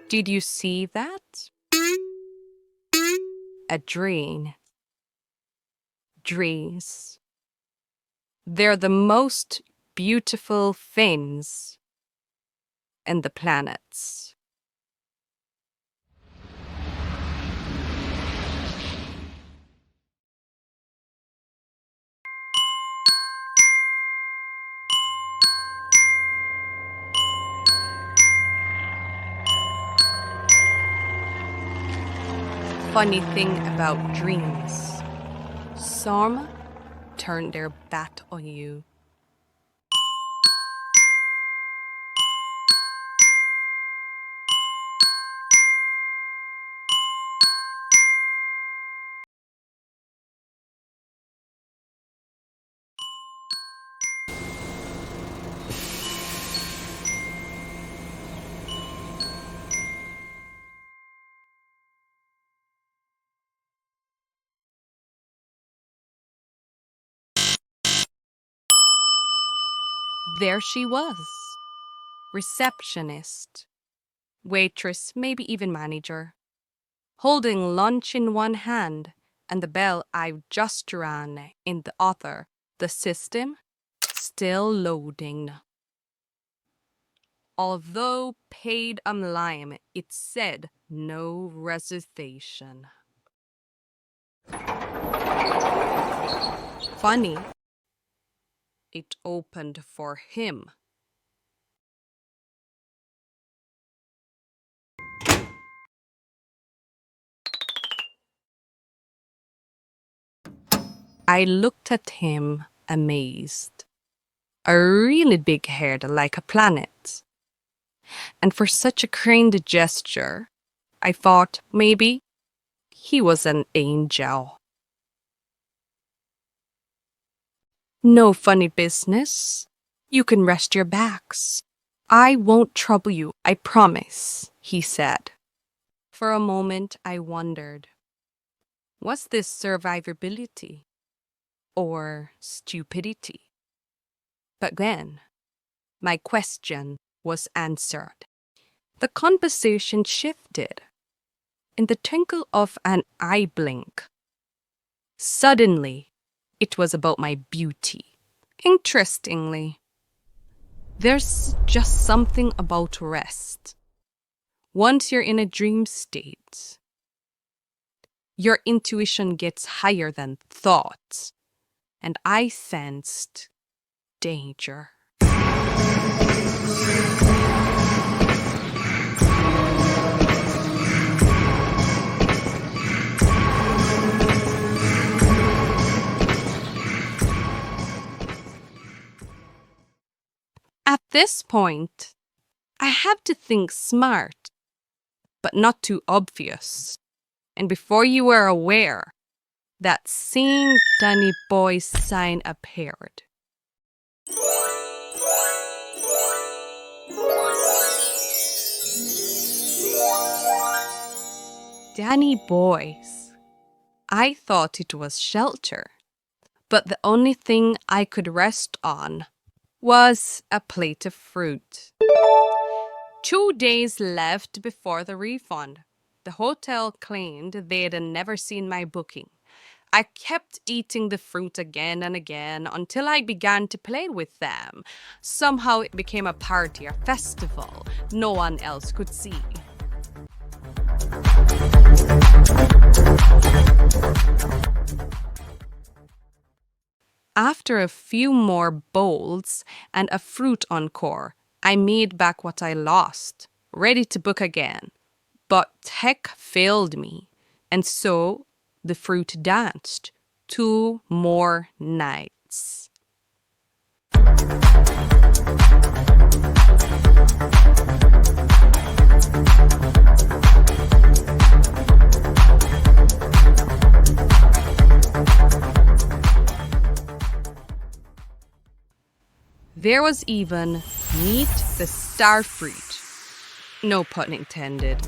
Did you see that? A drain. Drains. They're the most beautiful things in the planets. Funny thing about dreams. Some turn their back on you. There she was. Receptionist, waitress, maybe even manager, holding lunch in one hand and the bell I just rang in the other. The system still loading. Although paid online, it said no reservation. Funny, it opened for him. I looked at him, amazed. A really big head like a planet. And for such a kind gesture, I thought maybe he was an angel. No funny business. You can rest your backs. I won't trouble you, I promise, he said. For a moment, I wondered, was this survivability or stupidity? But then, my question was answered. The conversation shifted. In the twinkle of an eye blink, suddenly, it was about my beauty. Interestingly, there's just something about rest. Once you're in a dream state, your intuition gets higher than thought, and I sensed danger. At this point, I have to think smart, but not too obvious. And before you were aware, that same Danny Boy sign appeared. Danny Boys. I thought it was shelter, but the only thing I could rest on was a plate of fruit. 2 days left before the refund. The hotel claimed they'd never seen my booking. I kept eating the fruit again and again until I began to play with them. Somehow it became a party, a festival no one else could see. After a few more bowls and a fruit encore, I made back what I lost, ready to book again. But tech failed me, and so the fruit danced 2 more nights. There was even meet the star fruit. No pun intended.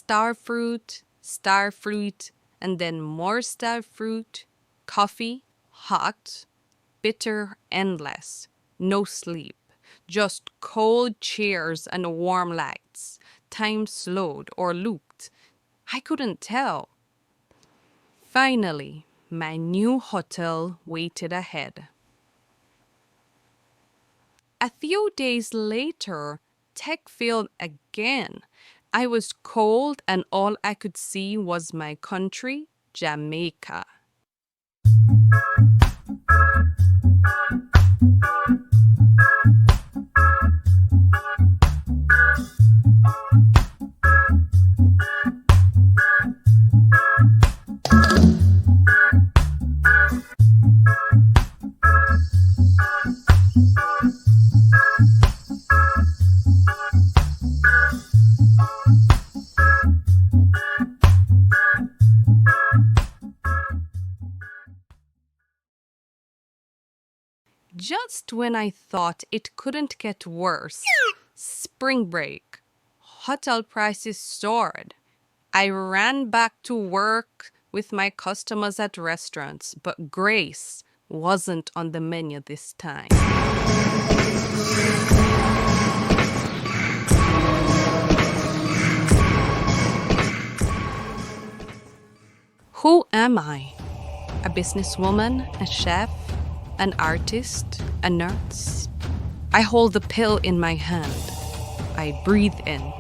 star fruit, and then more star fruit, coffee, hot, bitter, endless, no sleep, just cold chairs and warm lights. Time slowed or looped. I couldn't tell. Finally, my new hotel waited ahead. A few days later, tech failed again. I was cold and all I could see was my country, Jamaica. Just when I thought it couldn't get worse, spring break, hotel prices soared. I ran back to work with my customers at restaurants, but grace wasn't on the menu this time. Who am I? A businesswoman, a chef, an artist, a nurse? I hold the pill in my hand. I breathe in.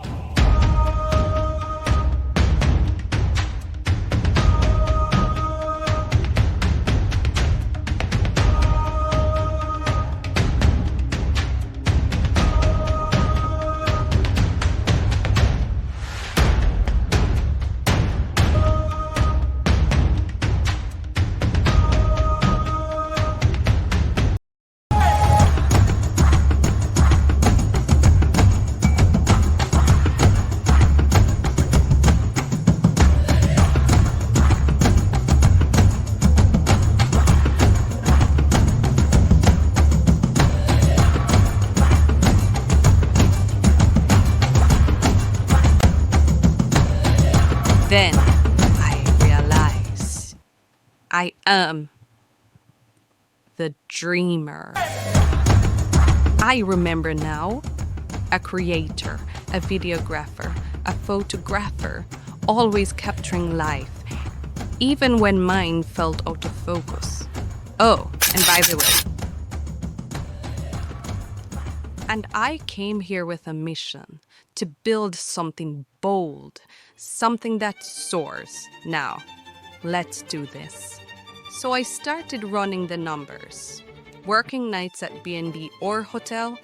Then I realize I am the dreamer. I remember now, a creator, a videographer, a photographer, always capturing life, even when mine felt out of focus. Oh, and by the way, and I came here with a mission to build something bold, something that soars. Now, let's do this. So I started running the numbers. Working nights at B&B or hotel,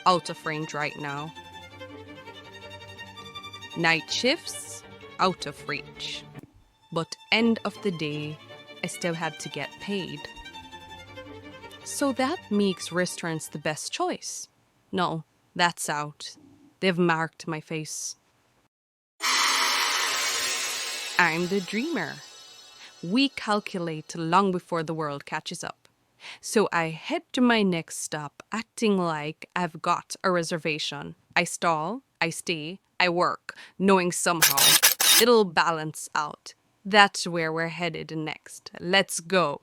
out of range right now. Night shifts, out of reach. But end of the day, I still had to get paid. So that makes restaurants the best choice. No, that's out. They've marked my face. I'm the dreamer. We calculate long before the world catches up. So I head to my next stop, acting like I've got a reservation. I stall, I stay, I work, knowing somehow it'll balance out. That's where we're headed next. Let's go.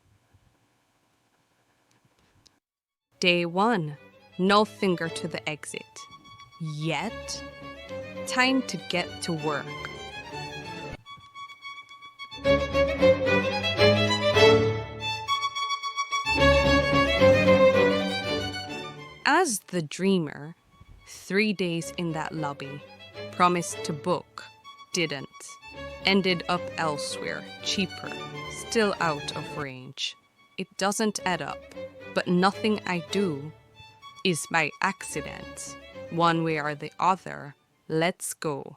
Day 1. No finger to the exit. Yet, time to get to work. As the dreamer, 3 days in that lobby, promised to book, didn't. Ended up elsewhere, cheaper, still out of range. It doesn't add up, but nothing I do is by accident. One way or the other, let's go.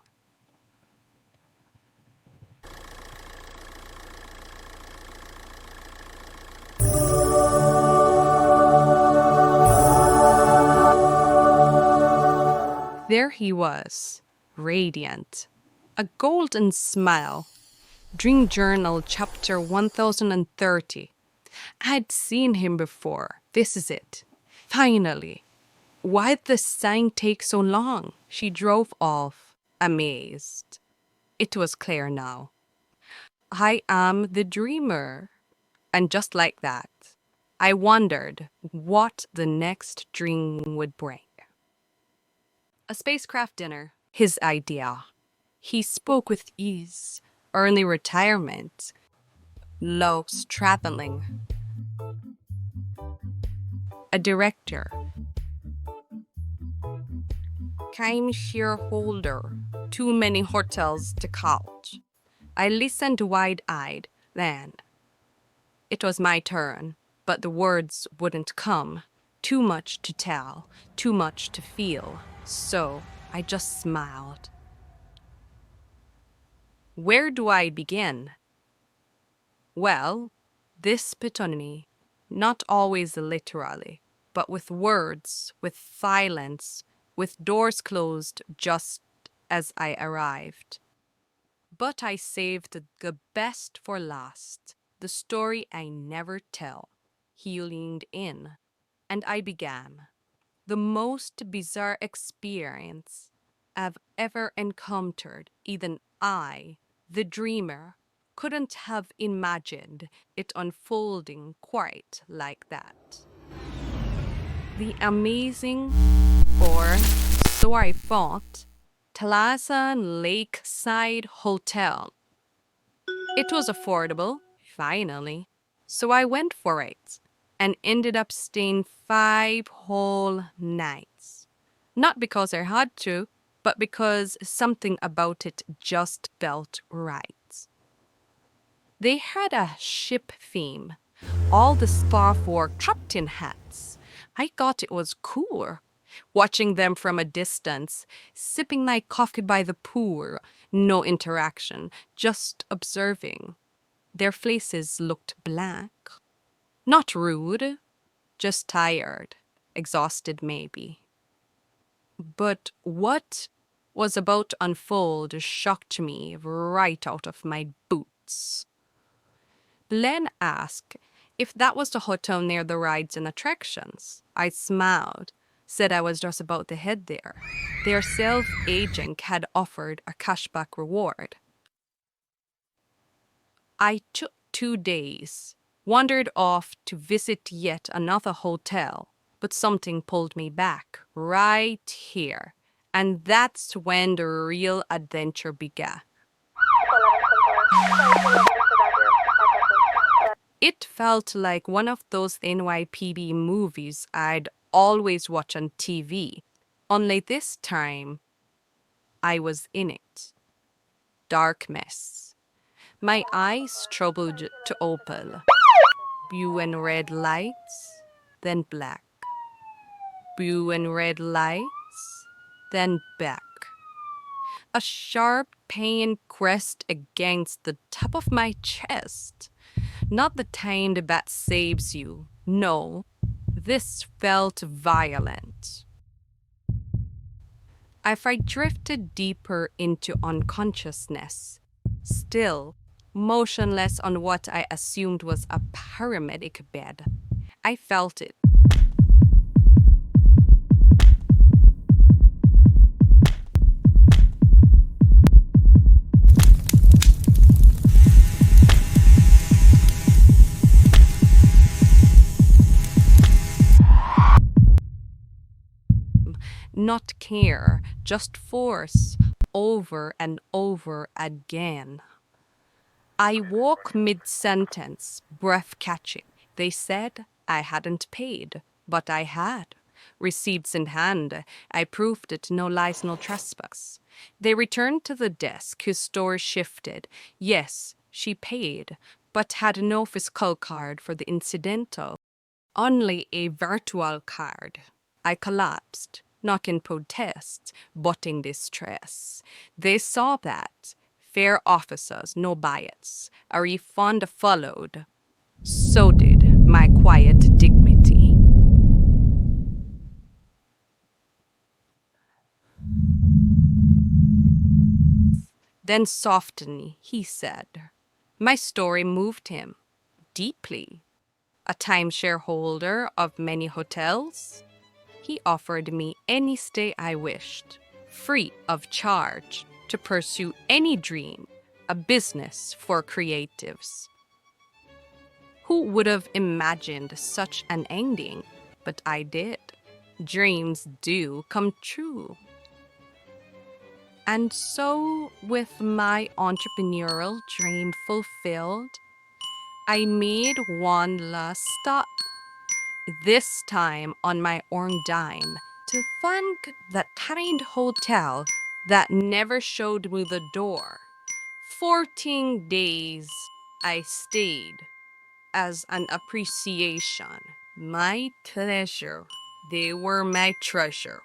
There he was, radiant, a golden smile. Dream Journal chapter 1030. I'd seen him before. This is it. Finally. Why'd the sign take so long? She drove off, amazed. It was clear now. I am the dreamer. And just like that, I wondered what the next dream would bring. A spacecraft dinner, his idea. He spoke with ease, early retirement, lows traveling, a director, time shareholder, too many hotels to count. I listened wide-eyed, then. It was my turn, but the words wouldn't come. Too much to tell, too much to feel, so I just smiled. Where do I begin? Well, this petony, not always literally, but with words, with silence, with doors closed just as I arrived. But I saved the best for last, the story I never tell. He leaned in, and I began. The most bizarre experience I've ever encountered, even I, the dreamer, couldn't have imagined it unfolding quite like that. The amazing, or so I thought, Thalassa Lakeside Hotel. It was affordable, finally, so I went for it and ended up staying 5 whole nights. Not because I had to, but because something about it just felt right. They had a ship theme. All the staff wore captain hats. I thought it was cool. Watching them from a distance, sipping my coffee by the pool, no interaction, just observing. Their faces looked blank. Not rude, just tired, exhausted maybe. But what was about to unfold shocked me right out of my boots. Glenn asked if that was the hotel near the rides and attractions. I smiled, said I was just about to head there. Their sales agent had offered a cashback reward. I took 2 days, wandered off to visit yet another hotel, but something pulled me back right here. And that's when the real adventure began. It felt like one of those NYPD movies I'd always watch on TV, only this time I was in it. Dark mess. My eyes struggled to open. Blue and red lights, then black. Blue and red lights, then back. A sharp pain pressed against the top of my chest. Not the kind that saves you. No, this felt violent. I drifted deeper into unconsciousness, still motionless on what I assumed was a paramedic bed. I felt it. Not care, just force, over and over again. I woke mid-sentence, breath catching. They said I hadn't paid, but I had. Receipts in hand, I proved it, no lies, no trespass. They returned to the desk, whose store shifted. Yes, she paid, but had no physical card for the incidental. Only a virtual card. I collapsed, not in protest, but in distress. They saw that. Fair officers, no bias. A refund followed. So did my quiet dignity. Then softly, he said, my story moved him deeply. A timeshare holder of many hotels, he offered me any stay I wished, free of charge, to pursue any dream, a business for creatives. Who would have imagined such an ending? But I did. Dreams do come true. And so, with my entrepreneurial dream fulfilled, I made one last stop, this time on my own dime, to thank that kind hotel that never showed me the door. 14 days I stayed as an appreciation. My pleasure. They were my treasure.